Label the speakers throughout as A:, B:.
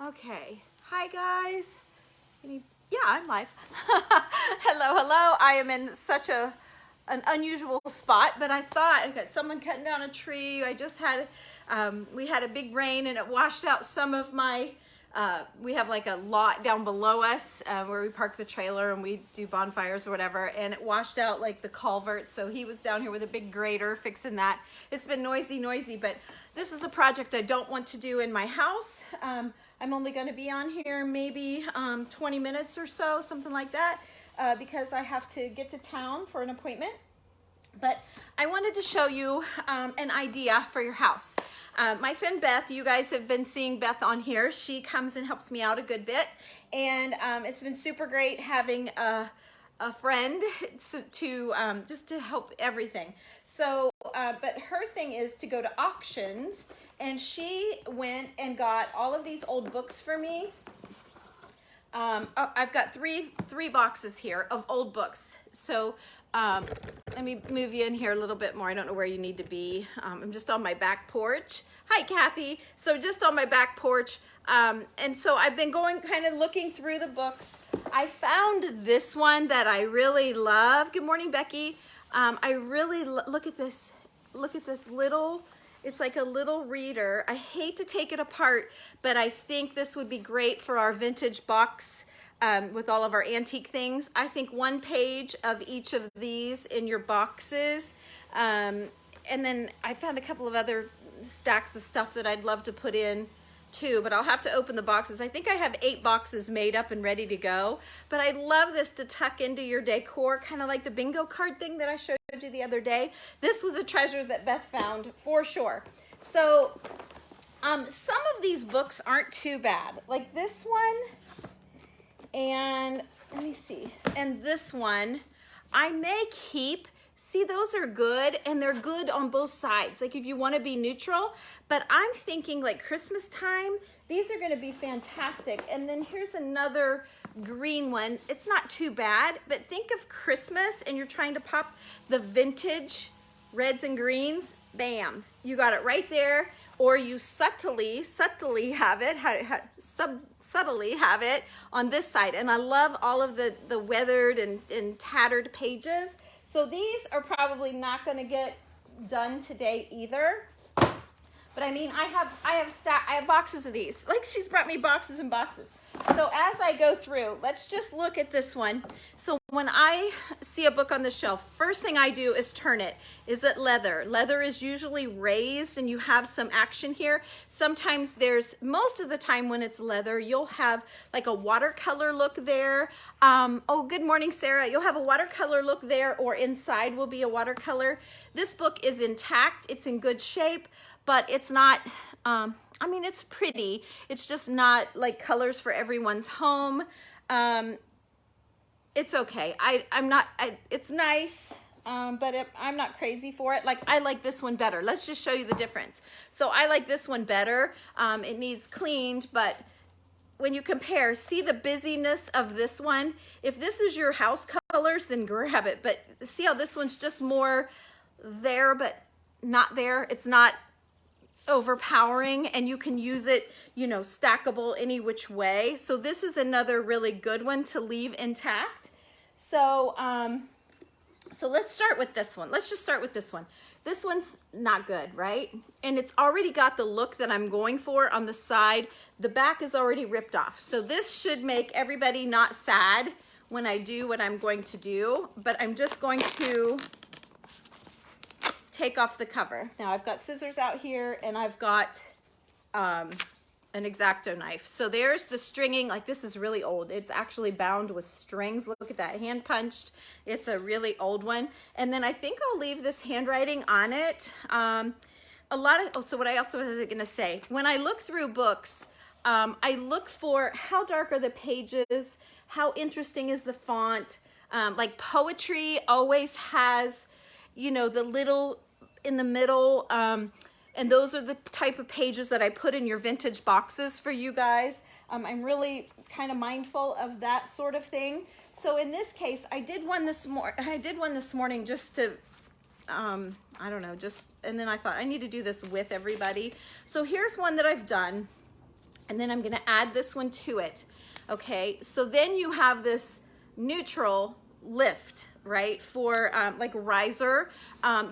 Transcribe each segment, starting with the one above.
A: Okay. Hi guys. Yeah, I'm live. Hello. I am in such an unusual spot, but I thought I got someone cutting down a tree. I just had we had a big rain and it washed out some of my we have like a lot down below us where we park the trailer and we do bonfires or whatever, and it washed out like the culvert, so he was down here with a big grader fixing that. It's been noisy, but this is a project I don't want to do in my house. I'm only going to be on here maybe 20 minutes or so, something like that, because I have to get to town for an appointment. But I wanted to show you an idea for your house. My friend Beth, you guys have been seeing Beth on here. She comes and helps me out a good bit, and it's been super great having a friend to just to help everything. So, but her thing is to go to auctions, and she went and got all of these old books for me. I've got three boxes here of old books. So let me move you in here a little bit more. I don't know where you need to be. I'm just on my back porch. Hi, Kathy. So just on my back porch. And so I've been going kind of looking through the books. I found this one that I really love. Good morning, Becky. I really look at this. Look at this little, it's like a little reader. I hate to take it apart, but I think this would be great for our vintage box with all of our antique things. I think one page of each of these in your boxes. And then I found a couple of other stacks of stuff that I'd love to put in too, but I'll have to open the boxes. I think I have 8 boxes made up and ready to go, but I love this to tuck into your decor, kind of like the bingo card thing that I showed you the other day. This was a treasure that Beth found for sure. So some of these books aren't too bad, like this one, and let me see, and this one I may keep. See, those are good, and they're good on both sides, like if you want to be neutral. But I'm thinking like Christmas time, these are going to be fantastic. And then here's another green one. It's not too bad, but think of Christmas and you're trying to pop the vintage reds and greens. Bam, you got it right there. Or you subtly have it, subtly have it on this side. And I love all of the weathered and tattered pages. So these are probably not going to get done today either. But I mean, I have boxes of these. Like, she's brought me boxes and boxes. So as I go through, let's just look at this one. So when I see a book on the shelf, first thing I do is turn it. Is it leather? Leather is usually raised and you have some action here. Sometimes most of the time when it's leather, you'll have like a watercolor look there. Oh, good morning, Sarah. You'll have a watercolor look there, or inside will be a watercolor. This book is intact. It's in good shape, but it's not, I mean, it's pretty. It's just not like colors for everyone's home. It's okay. It's nice, but I'm not crazy for it. Like, I like this one better. Let's just show you the difference. So I like this one better. It needs cleaned, but when you compare, see the busyness of this one. If this is your house colors, then grab it. But see how this one's just more there, but not there. It's not overpowering, and you can use it, you know, stackable any which way. So this is another really good one to leave intact. So so let's start with this one. Let's just start with this one. This one's not good, right? And it's already got the look that I'm going for on the side. The back is already ripped off. So this should make everybody not sad when I do what I'm going to do, but I'm just going to take off the cover. Now I've got scissors out here, and I've got an X-Acto knife. So there's the stringing. Like, this is really old. It's actually bound with strings. Look at that, hand punched. It's a really old one. And then I think I'll leave this handwriting on it. So what I also was gonna say, when I look through books, I look for how dark are the pages, how interesting is the font. Like poetry always has, you know, the little in the middle, and those are the type of pages that I put in your vintage boxes for you guys. I'm really kind of mindful of that sort of thing. So in this case, I did one this morning just to I don't know, and then I thought I need to do this with everybody. So here's one that I've done. and then I'm gonna add this one to it. Okay, so then you have this neutral lift, right, for like riser.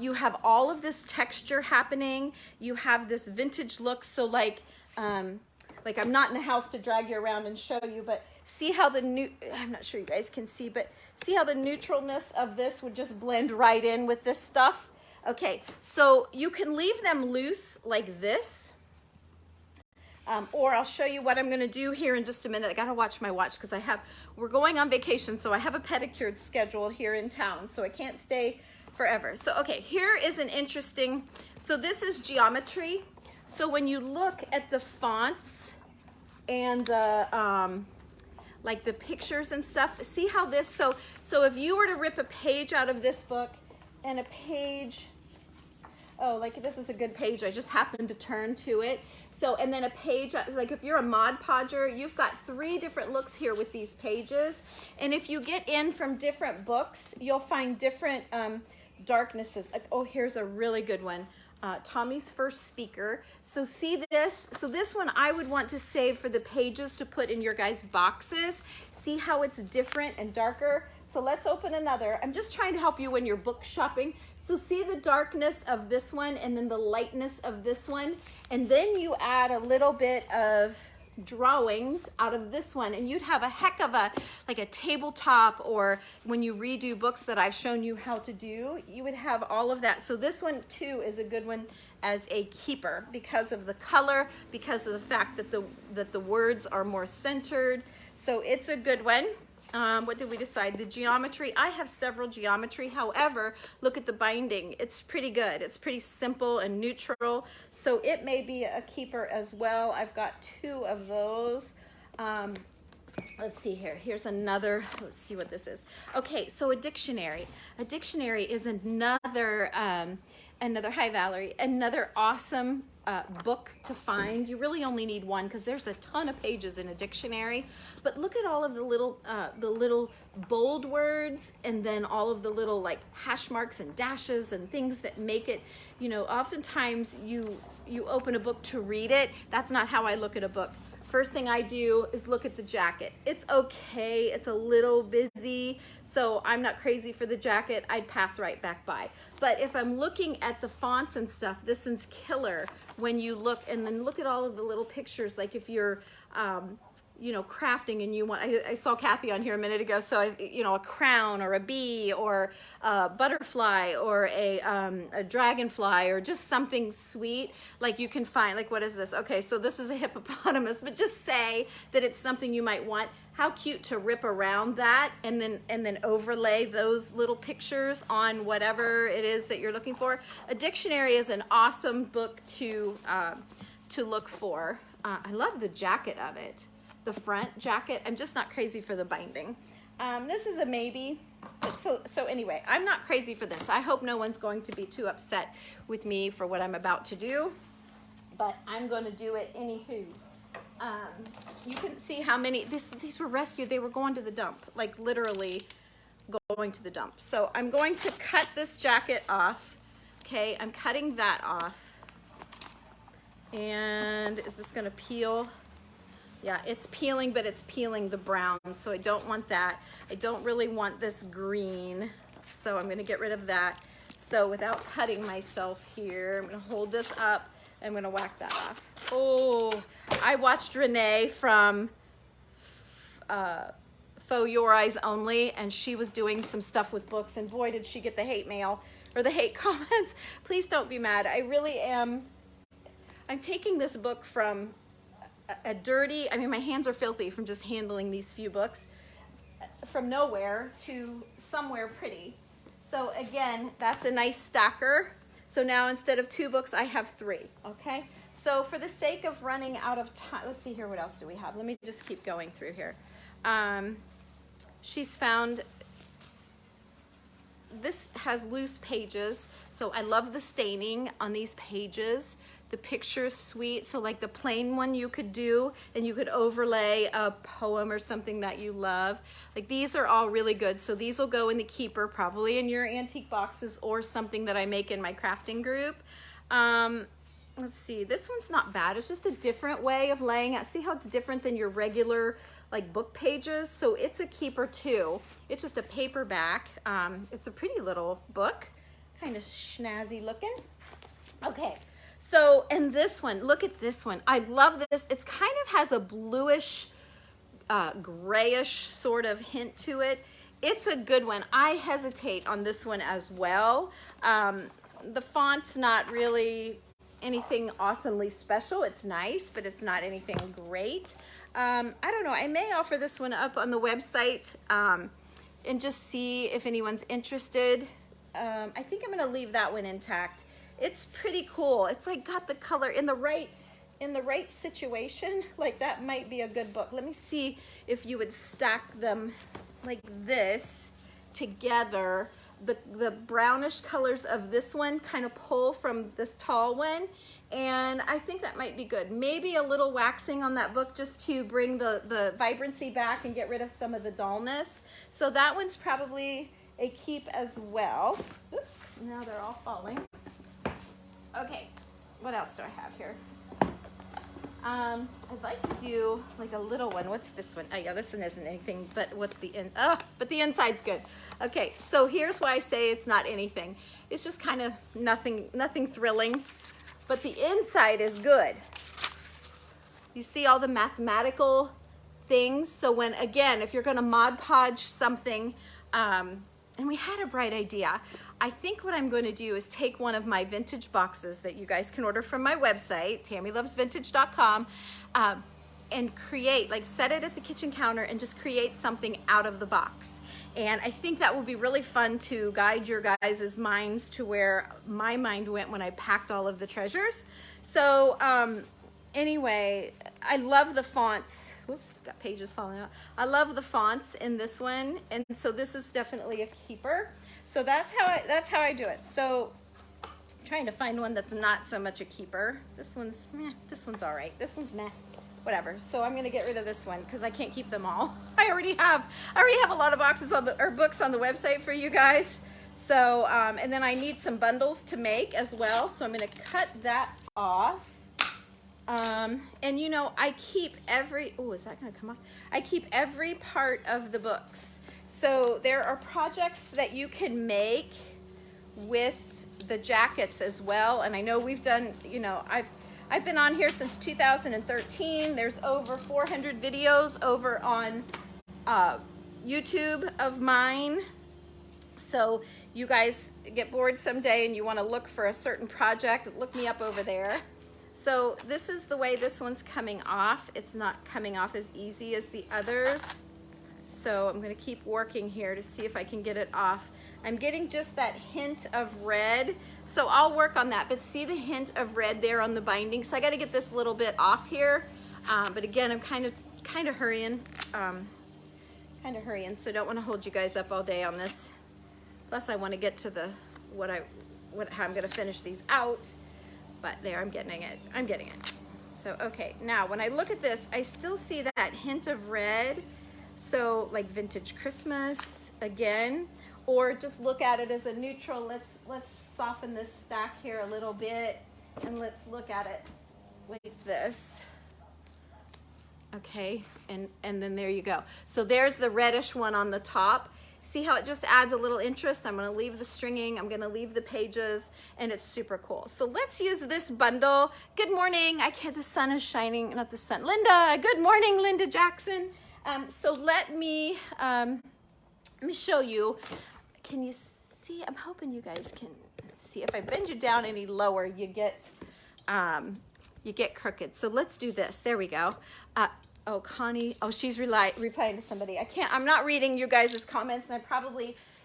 A: You have all of this texture happening. You have this vintage look. So like I'm not in the house to drag you around and show you, but see how I'm not sure you guys can see, but see how the neutralness of this would just blend right in with this stuff. Okay, so you can leave them loose like this. Or I'll show you what I'm gonna do here in just a minute. I gotta watch my watch because we're going on vacation, so I have a pedicure scheduled here in town, so I can't stay forever. So, okay, here is an interesting, so this is geometry. So when you look at the fonts and the, like the pictures and stuff, see how this, so if you were to rip a page out of this book and a page, oh, like this is a good page, I just happened to turn to it. So, and then a page, like if you're a Mod Podger, you've got 3 different looks here with these pages. And if you get in from different books, you'll find different darknesses. Oh, here's a really good one. Tommy's First Speaker. So see this? So this one I would want to save for the pages to put in your guys' boxes. See how it's different and darker? So let's open another. I'm just trying to help you when you're book shopping. So see the darkness of this one and then the lightness of this one. And then you add a little bit of drawings out of this one and you'd have a heck of like a tabletop, or when you redo books that I've shown you how to do, you would have all of that. So this one too is a good one as a keeper because of the color, because of the fact that the words are more centered. So it's a good one. What did we decide? The geometry. I have several geometry. However, look at the binding. It's pretty good. It's pretty simple and neutral. So it may be a keeper as well. I've got 2 of those. Let's see here. Here's another. Let's see what this is. Okay, so a dictionary. A dictionary is another, hi Valerie, another awesome book to find. You really only need one because there's a ton of pages in a dictionary, but look at all of the little bold words and then all of the little like hash marks and dashes and things that make it, you know, oftentimes you open a book to read it. That's not how I look at a book. First thing I do is look at the jacket. It's okay, it's a little busy, so I'm not crazy for the jacket. I'd pass right back by. But if I'm looking at the fonts and stuff, this one's killer when you look, and then look at all of the little pictures, like if you're, you know, crafting and you want, I saw Kathy on here a minute ago, so you know, a crown or a bee or a butterfly or a dragonfly or just something sweet, like you can find, like what is this? Okay, so this is a hippopotamus, but just say that it's something you might want. How cute to rip around that and then overlay those little pictures on whatever it is that you're looking for. A dictionary is an awesome book to look for. I love the jacket of it. The front jacket. I'm just not crazy for the binding. This is a maybe. So anyway, I'm not crazy for this. I hope no one's going to be too upset with me for what I'm about to do, but I'm going to do it anywho. You can see how many, these were rescued. They were going to the dump, like literally going to the dump. So I'm going to cut this jacket off. Okay, I'm cutting that off. And is this gonna peel? Yeah, it's peeling, but it's peeling the brown, so I don't want that. I don't really want this green, so I'm gonna get rid of that. So without cutting myself here, I'm gonna hold this up. I'm gonna whack that off. Oh, I watched Renee from Faux Your Eyes Only, and she was doing some stuff with books, and boy, did she get the hate mail or the hate comments. Please don't be mad. I really am. I'm taking this book from a dirty, I mean, my hands are filthy from just handling these few books, from nowhere to somewhere pretty. So again, that's a nice stacker. So now instead of 2 books, I have 3, okay? So for the sake of running out of time, let's see here, what else do we have? Let me just keep going through here. She's found, this has loose pages, so I love the staining on these pages. The picture's sweet, so like the plain one you could do, and you could overlay a poem or something that you love. Like these are all really good, so these will go in the keeper, probably in your antique boxes or something that I make in my crafting group. let's see, this one's not bad. It's just a different way of laying out. See how it's different than your regular like book pages? So it's a keeper too. It's just a paperback. It's a pretty little book, kind of snazzy looking. Okay, so, and this one, look at this one. I love this. It's kind of has a bluish, grayish sort of hint to it. It's a good one. I hesitate on this one as well. The font's not really anything awesomely special. It's nice, but it's not anything great. I don't know. I may offer this one up on the website and just see if anyone's interested. I think I'm going to leave that one intact. It's pretty cool. It's like got the color in the right situation. Like that might be a good book. Let me see if you would stack them like this together. The brownish colors of this one kind of pull from this tall one, and I think that might be good. Maybe a little waxing on that book just to bring the vibrancy back and get rid of some of the dullness. So that one's probably a keep as well. Oops, now they're all falling. Okay, what else do I have here? I'd like to do like a little one. What's this one? Oh yeah, this one isn't anything, but what's the in? Oh, but the inside's good. Okay, so here's why I say it's not anything. It's just kind of nothing thrilling, but the inside is good. You see all the mathematical things. So when, again, if you're gonna Mod Podge something, and we had a bright idea. I think what I'm going to do is take one of my vintage boxes that you guys can order from my website, TammyLovesVintage.com, and create, like set it at the kitchen counter and just create something out of the box. And I think that will be really fun to guide your guys' minds to where my mind went when I packed all of the treasures. So anyway, I love the fonts. Whoops, got pages falling out. I love the fonts in this one, and so this is definitely a keeper. So that's how I do it. So I'm trying to find one that's not so much a keeper. This one's all right. This one's meh, whatever. So I'm gonna get rid of this one because I can't keep them all. I already have a lot of boxes on or books on the website for you guys. So and then I need some bundles to make as well. So I'm gonna cut that off. And you know, I keep every, oh, is that gonna come off? I keep every part of the books. So there are projects that you can make with the jackets as well. And I know we've done, you know, I've been on here since 2013. There's over 400 videos over on YouTube of mine. So you guys get bored someday and you want to look for a certain project, look me up over there. So this is the way this one's coming off. It's not coming off as easy as the others. So I'm going to keep working here to see if I can get it off. I'm getting just that hint of red, so I'll work on that. But see the hint of red there on the binding? So I got to get this little bit off here. But again, I'm kind of hurrying, so don't want to hold you guys up all day on this. Plus, I want to get to the how I'm going to finish these out. But there, I'm getting it. So okay, now when I look at this, I still see that hint of red. So like vintage Christmas again, or just look at it as a neutral. Let's soften this stack here a little bit, and let's look at it like this. Okay, and then there you go. So there's the reddish one on the top. See how it just adds a little interest? I'm gonna leave the stringing, I'm gonna leave the pages, and it's super cool. So let's use this bundle. Good morning, the sun is shining, not the sun. Linda, good morning, Linda Jackson. So let me show you. Can you see? I'm hoping you guys can see. If I bend you down any lower, you get crooked. So let's do this. There we go. Oh, Connie. Oh, she's replying to somebody. I'm not reading you guys' comments, and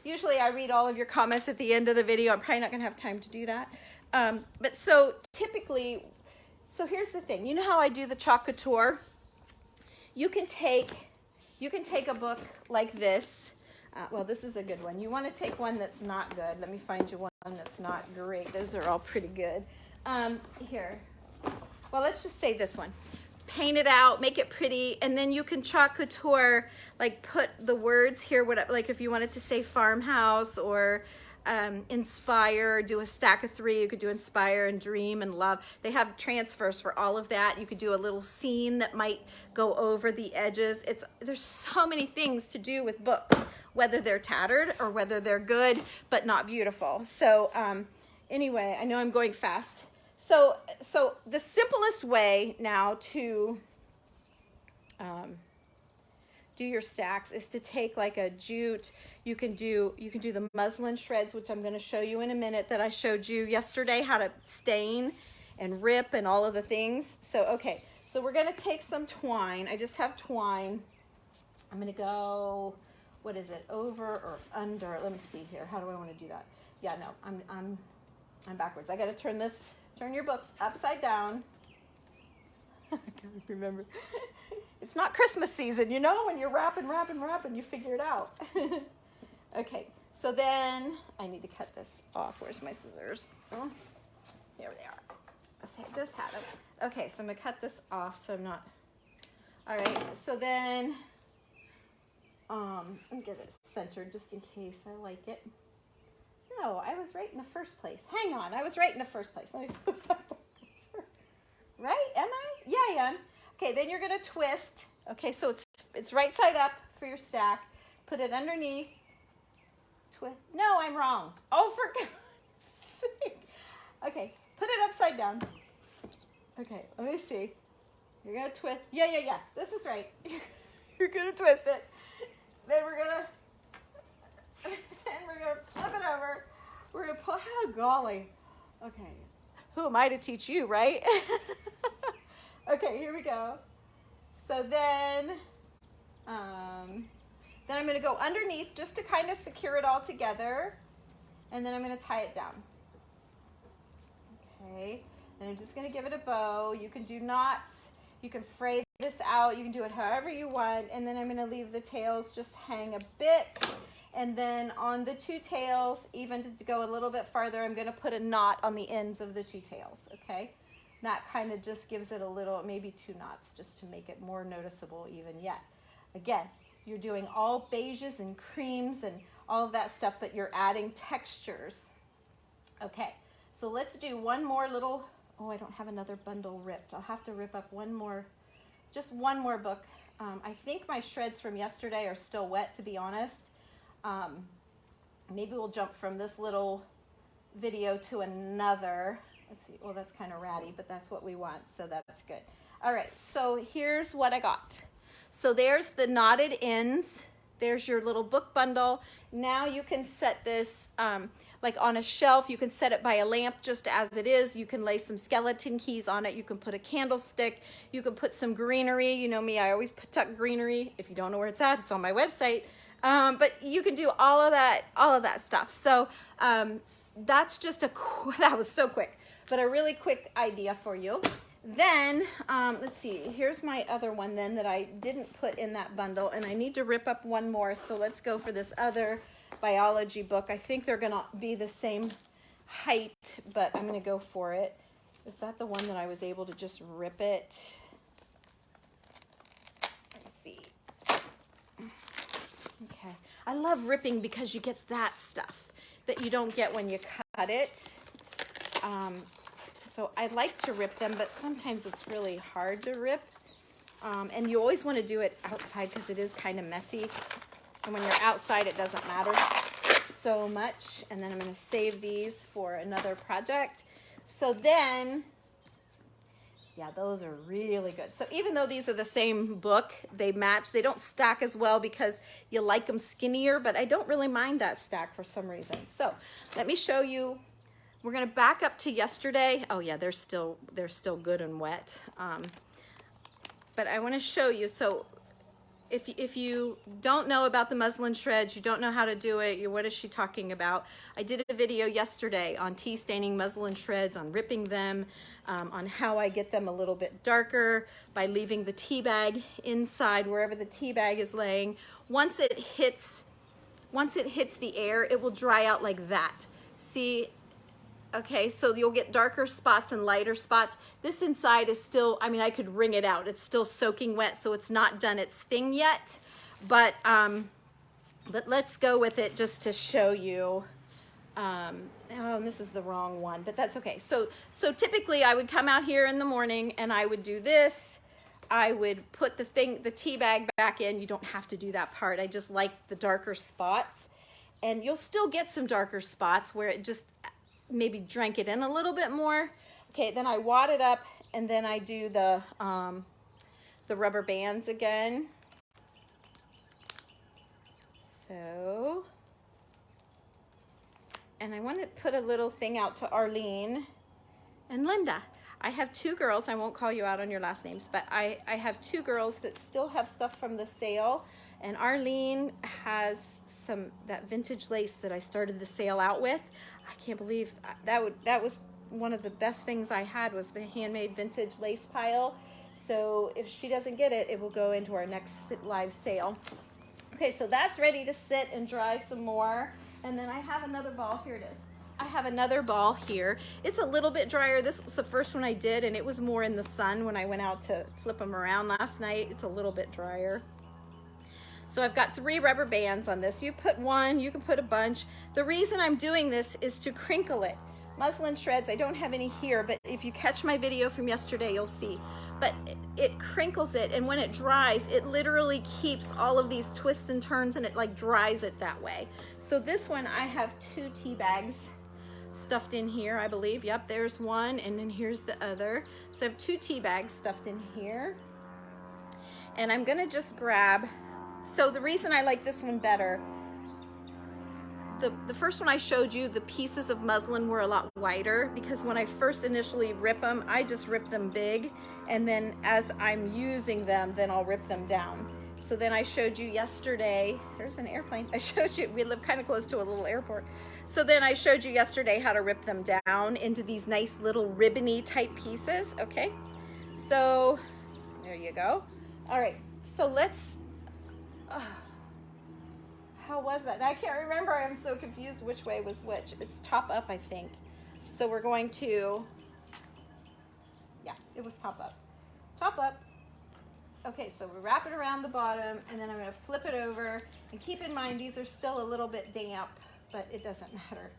A: usually I read all of your comments at the end of the video. I'm probably not gonna have time to do that. But so typically, so here's the thing. You know how I do the chalk couture? You can take a book like this. Well, this is a good one. You want to take one that's not good. Let me find you one that's not great. Those are all pretty good. Here. Well, let's just say this one. Paint it out, make it pretty, and then you can chalk couture, like put the words here, like if you wanted to say farmhouse or inspire, do a stack of 3. You could do inspire and dream and love. They have transfers for all of that. You could do a little scene that might go over the edges. There's so many things to do with books, whether they're tattered or whether they're good but not beautiful. So anyway, I know I'm going fast. So the simplest way now to do your stacks is to take like a jute. You can do the muslin shreds, which I'm going to show you in a minute, that I showed you yesterday how to stain and rip and all of the things. So okay, so we're going to take some twine. I just have twine. I'm going to go, what is it, over or under? Let me see here. How do I want to do that? Yeah, no, I'm backwards. I got to turn your books upside down. I can't remember. It's not Christmas season, you know, when you're wrapping, you figure it out. Okay, so then I need to cut this off. Where's my scissors? Oh, here they are. I just had them. Okay, so I'm gonna cut this off so I'm not, all right, so then, let me get it centered just in case I like it. No, I was right in the first place. Hang on, I was right in the first place. Let me put that over. Right, am I? Yeah, I am. Okay, then you're gonna twist. Okay, so it's right side up for your stack. Put it underneath. Twist. No, I'm wrong. Oh, for God's sake. Okay, put it upside down. Okay, let me see. You're gonna twist. Yeah. This is right. You're gonna twist it. Then we're gonna flip it over. We're gonna pull. Oh, golly. Okay. Who am I to teach you, right? Okay, here we go. So then I'm going to go underneath just to kind of secure it all together, and then I'm going to tie it down. Okay, and I'm just going to give it a bow. You can do knots, you can fray this out, you can do it however you want, and then I'm going to leave the tails just hang a bit, and then on the 2 tails, even to go a little bit farther, I'm going to put a knot on the ends of the 2 tails. Okay. That kind of just gives it a little, maybe 2 knots, just to make it more noticeable even yet. Again, you're doing all beiges and creams and all of that stuff, but you're adding textures. Okay, so let's do one more little, oh, I don't have another bundle ripped. I'll have to rip up one more, just one more book. I think my shreds from yesterday are still wet, to be honest. Maybe we'll jump from this little video to another. Let's see, well, that's kind of ratty, but that's what we want, so that's good. All right, so here's what I got. So there's the knotted ends. There's your little book bundle. Now you can set this like on a shelf. You can set it by a lamp just as it is. You can lay some skeleton keys on it. You can put a candlestick. You can put some greenery. You know me, I always tuck greenery. If you don't know where it's at, it's on my website. But you can do all of that stuff. So that's just that was so quick. But a really quick idea for you. Then, let's see, here's my other one then that I didn't put in that bundle, and I need to rip up one more, so let's go for this other biology book. I think they're gonna be the same height, but I'm gonna go for it. Is that the one that I was able to just rip it? Let's see. Okay, I love ripping because you get that stuff that you don't get when you cut it. So I like to rip them, but sometimes it's really hard to rip. And you always want to do it outside because it is kind of messy. And when you're outside, it doesn't matter so much. And then I'm going to save these for another project. So then, yeah, those are really good. So even though these are the same book, they match. They don't stack as well because you like them skinnier, but I don't really mind that stack for some reason. So let me show you. We're gonna back up to yesterday. Oh yeah, they're still good and wet. But I wanna show you, so if you don't know about the muslin shreds, you don't know how to do it, what is she talking about? I did a video yesterday on tea staining muslin shreds, on ripping them, on how I get them a little bit darker by leaving the tea bag inside wherever the tea bag is laying. Once it hits the air, it will dry out like that. See? Okay, so you'll get darker spots and lighter spots. This inside is still, I mean, I could wring it out. It's still soaking wet, so it's not done its thing yet. But let's go with it just to show you Oh, and this is the wrong one, but that's okay. So typically I would come out here in the morning and I would do this. I would put the tea bag back in. You don't have to do that part. I just like the darker spots. And you'll still get some darker spots where it just maybe drank it in a little bit more. Okay, then I wad it up and then I do the rubber bands again. So, and I want to put a little thing out to Arlene and Linda. I have two girls, I won't call you out on your last names, but I have two girls that still have stuff from the sale, and Arlene has that vintage lace that I started the sale out with. I can't believe that was one of the best things I had, was the handmade vintage lace pile. So if she doesn't get it, it will go into our next live sale. Okay, so that's ready to sit and dry some more. And then I have another ball. Here it is. I have another ball here. It's a little bit drier. This was the first one I did, and it was more in the sun when I went out to flip them around last night. It's a little bit drier. So I've got 3 rubber bands on this. You put one, you can put a bunch. The reason I'm doing this is to crinkle it. Muslin shreds, I don't have any here, but if you catch my video from yesterday, you'll see. But it crinkles it, and when it dries, it literally keeps all of these twists and turns, and it like dries it that way. So this one, I have 2 tea bags stuffed in here, I believe. Yep, there's one, and then here's the other. So I have 2 tea bags stuffed in here. And I'm gonna just grab, so the reason I like this one better, the first one I showed you, the pieces of muslin were a lot wider, because when I first initially rip them, I just rip them big, and then as I'm using them, then I'll rip them down. So then I showed you yesterday, there's an airplane, I showed you, we live kind of close to a little airport. So then I showed you yesterday how to rip them down into these nice little ribbony type pieces, okay? So there you go. All right, so let's, how was that? I can't remember. I'm so confused which way was which. It's top up, I think. So we're going to, yeah, it was top up. Top up. Okay, so we wrap it around the bottom, and then I'm going to flip it over. And keep in mind, these are still a little bit damp, but it doesn't matter.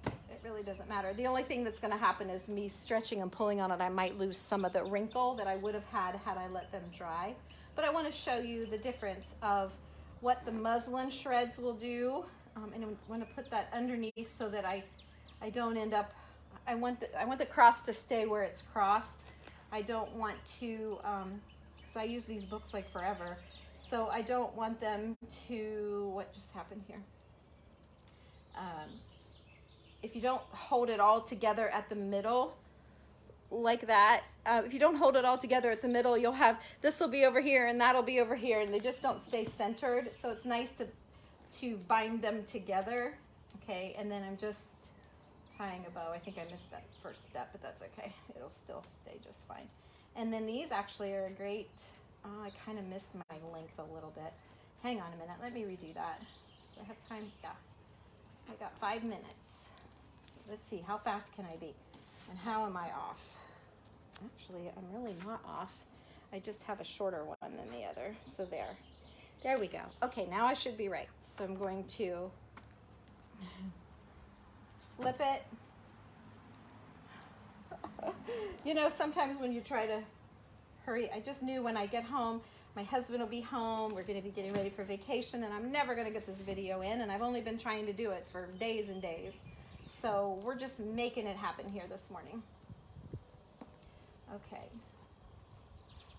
A: It really doesn't matter. The only thing that's going to happen is me stretching and pulling on it. I might lose some of the wrinkle that I would have had I let them dry. But I want to show you the difference of what the muslin shreds will do, and I'm going to put that underneath so that I don't end up, I want the cross to stay where it's crossed. I don't want to, because I use these books like forever, so I don't want them to, what just happened here? If you don't hold it all together at the middle, like that, if you don't hold it all together at the middle, you'll have, this will be over here and that'll be over here, and they just don't stay centered. So it's nice to bind them together. Okay, and then I'm just tying a bow. I think I missed that first step, but that's okay. It'll still stay just fine. And then these actually are a great, I kind of missed my length a little bit. Hang on a minute, let me redo that. Do I have time? Yeah, I got 5 minutes. Let's see, how fast can I be? And how am I off? Actually, I'm really not off. I just have a shorter one than the other. So there we go. Okay, now I should be right. So I'm going to flip it. You know, sometimes when you try to hurry, I just knew when I get home, my husband will be home, we're gonna be getting ready for vacation, and I'm never gonna get this video in, and I've only been trying to do it for days and days. So we're just making it happen here this morning. Okay,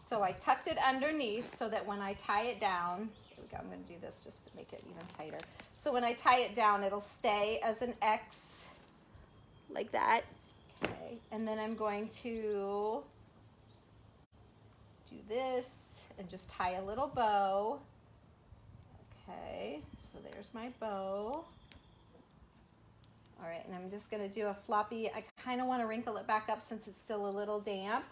A: so I tucked it underneath so that when I tie it down, here we go, I'm going to do this just to make it even tighter. So when I tie it down, it'll stay as an X, like that. Okay, and then I'm going to do this and just tie a little bow. Okay, so there's my bow. All right, and I'm just gonna do a floppy. I kind of want to wrinkle it back up since it's still a little damp.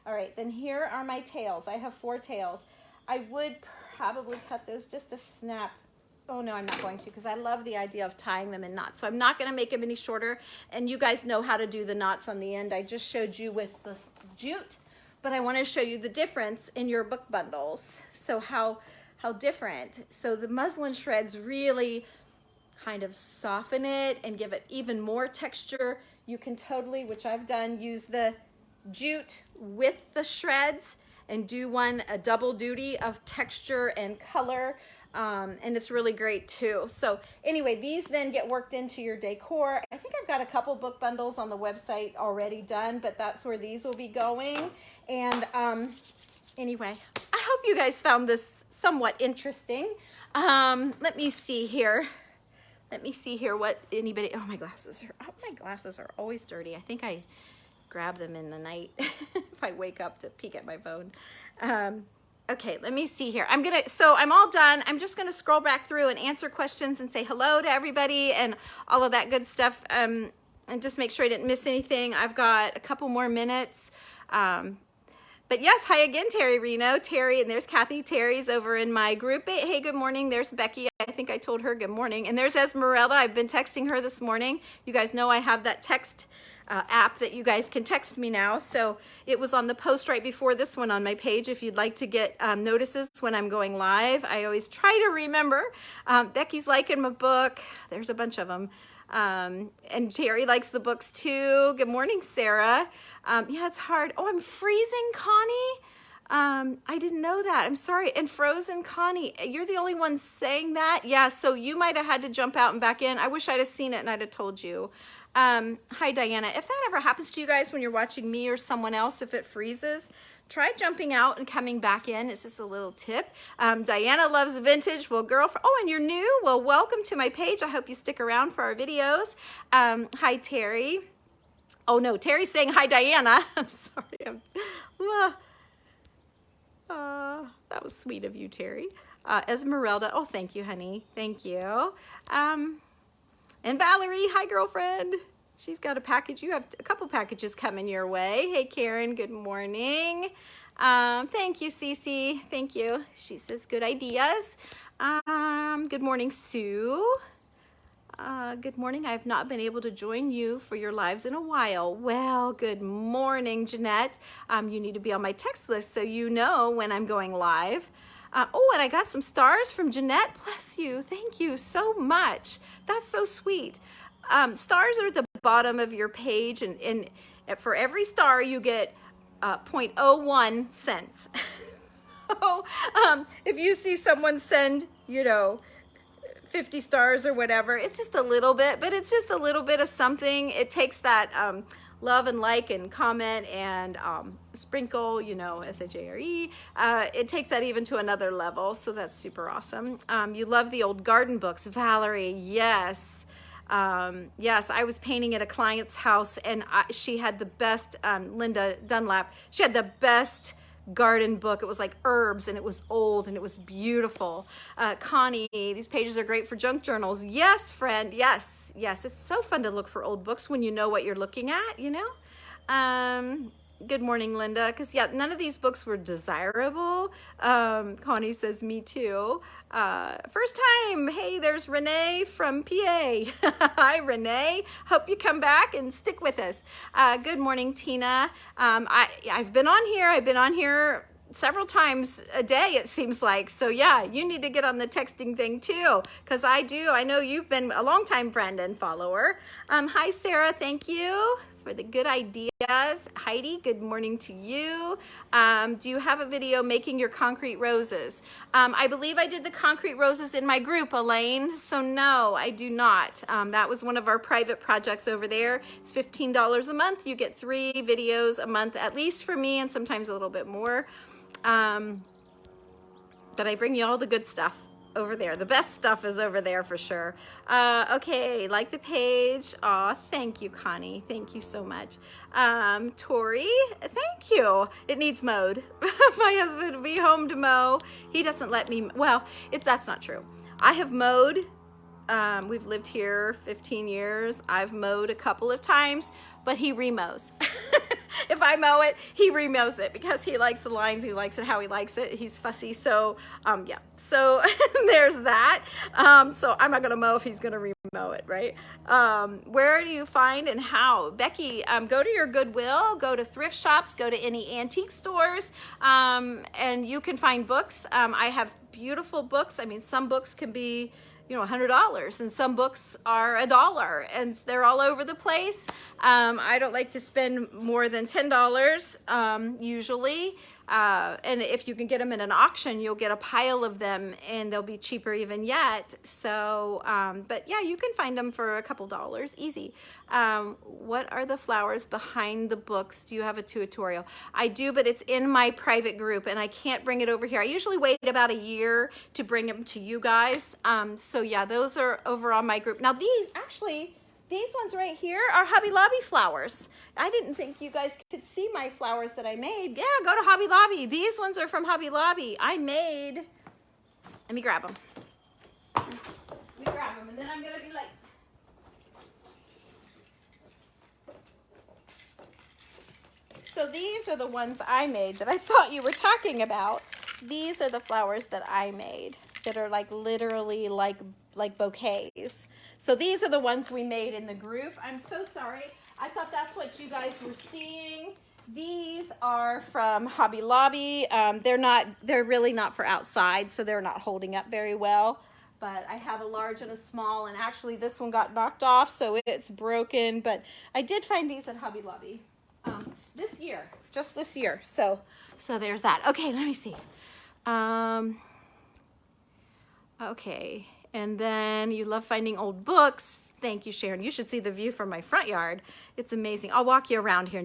A: All right, then here are my tails. I have 4 tails. I would probably cut those just a snap. Oh no, I'm not going to, because I love the idea of tying them in knots. So I'm not gonna make them any shorter, and you guys know how to do the knots on the end. I just showed you with the jute, but I want to show you the difference in your book bundles. So how different. So the muslin shreds really kind of soften it and give it even more texture, you can totally, which I've done, use the jute with the shreds and do a double duty of texture and color. And it's really great too. So anyway, these then get worked into your decor. I think I've got a couple book bundles on the website already done, but that's where these will be going. And anyway, I hope you guys found this somewhat interesting. Let me see here. Let me see here what anybody, oh, my glasses are always dirty. I think I grab them in the night if I wake up to peek at my phone. Okay, let me see here. So I'm all done. I'm just gonna scroll back through and answer questions and say hello to everybody and all of that good stuff, and just make sure I didn't miss anything. I've got a couple more minutes. But yes, hi again, Terry Reno. Terry, and there's Kathy. Terry's over in my group. Hey, good morning. There's Becky. I think I told her good morning. And there's Esmeralda. I've been texting her this morning. You guys know I have that text app that you guys can text me now. So it was on the post right before this one on my page if you'd like to get notices when I'm going live. I always try to remember. Becky's liking my book. There's a bunch of them. And Jerry likes the books too. Good morning, Sarah. Yeah, it's hard. Oh, I'm freezing, Connie. I didn't know that. I'm sorry. And frozen, Connie, you're the only one saying that. Yeah, so you might have had to jump out and back in. I wish I'd have seen it and I'd have told you. Hi, Diana. If that ever happens to you guys when you're watching me or someone else, if it freezes, try jumping out and coming back in. It's just a little tip. Diana loves vintage. Well, girlfriend. Oh, and you're new. Well, welcome to my page. I hope you stick around for our videos. Hi, Terry. Oh, no. Terry's saying hi, Diana. I'm sorry. That was sweet of you, Terry. Esmeralda. Oh, thank you, honey. Thank you. And Valerie. Hi, girlfriend. She's got a package. You have a couple packages coming your way. Hey, Karen, good morning. Thank you, Cece. Thank you. She says good ideas. Good morning, Sue. Good morning. I've not been able to join you for your lives in a while. Well, good morning, Jeanette. You need to be on my text list so you know when I'm going live. Oh, and I got some stars from Jeanette. Bless you. Thank you so much. That's so sweet. Stars are at the bottom of your page, and for every star you get 0.01 cents. So if you see someone send, 50 stars or whatever, it's just a little bit, but it's just a little bit of something. It takes that love and like and comment and sprinkle, S-H-A-R-E. It takes that even to another level, so that's super awesome. You love the old garden books. Valerie, yes. Yes, I was painting at a client's house, and she had the best, Linda Dunlap, she had the best garden book. It was like herbs, and it was old, and it was beautiful. Connie, these pages are great for junk journals. Yes, friend, yes, yes. It's so fun to look for old books when you know what you're looking at, Good morning, Linda, because yeah, none of these books were desirable. Connie says, me too. First time, hey, there's Renee from PA. Hi, Renee. Hope you come back and stick with us. Good morning, Tina. I've been on here several times a day, it seems like. So yeah, you need to get on the texting thing too, because I know you've been a longtime friend and follower. Hi, Sarah. Thank you for the good ideas. Heidi, good morning to you. Do you have a video making your concrete roses? I believe I did the concrete roses in my group, Elaine. So no, I do not. That was one of our private projects over there. It's $15 a month. You get 3 videos a month, at least for me, and sometimes a little bit more. But I bring you all the good stuff over there. The best stuff is over there for sure. Okay, like the page. Aw, thank you, Connie. Thank you so much. Tori, thank you. It needs mowed. My husband will be home to mow. He doesn't let me, well, that's not true. I have mowed. We've lived here 15 years. I've mowed a couple of times, but he remows. If I mow it, he remows it because he likes the lines. He likes it how he likes it. He's fussy. So, yeah. So there's that. So I'm not going to mow if he's going to remow it, right? Where do you find and how? Becky, go to your Goodwill, go to thrift shops, go to any antique stores, and you can find books. I have beautiful books. I mean, some books can be, you know, $100, and some books are $1, and they're all over the place. I don't like to spend more than $10 usually. And if you can get them in an auction, you'll get a pile of them and they'll be cheaper even yet. So, but yeah, you can find them for a couple dollars, easy. What are the flowers behind the books? Do you have a tutorial? I do, but it's in my private group and I can't bring it over here. I usually wait about a year to bring them to you guys. So yeah, those are over on my group. Now these ones right here are Hobby Lobby flowers. I didn't think you guys could see my flowers that I made. Yeah, go to Hobby Lobby. These ones are from Hobby Lobby. Let me grab them. And then I'm gonna be like, so these are the ones I made that I thought you were talking about. These are the flowers that I made that are like literally like bouquets. So these are the ones we made in the group. I'm so sorry. I thought that's what you guys were seeing. These are from Hobby Lobby. They're really not for outside, so they're not holding up very well. But I have a large and a small, and actually this one got knocked off, so it's broken. But I did find these at Hobby Lobby this year, just this year. So there's that. Okay, let me see. Okay. And then you love finding old books. Thank you, Sharon. You should see the view from my front yard. It's amazing. I'll walk you around here.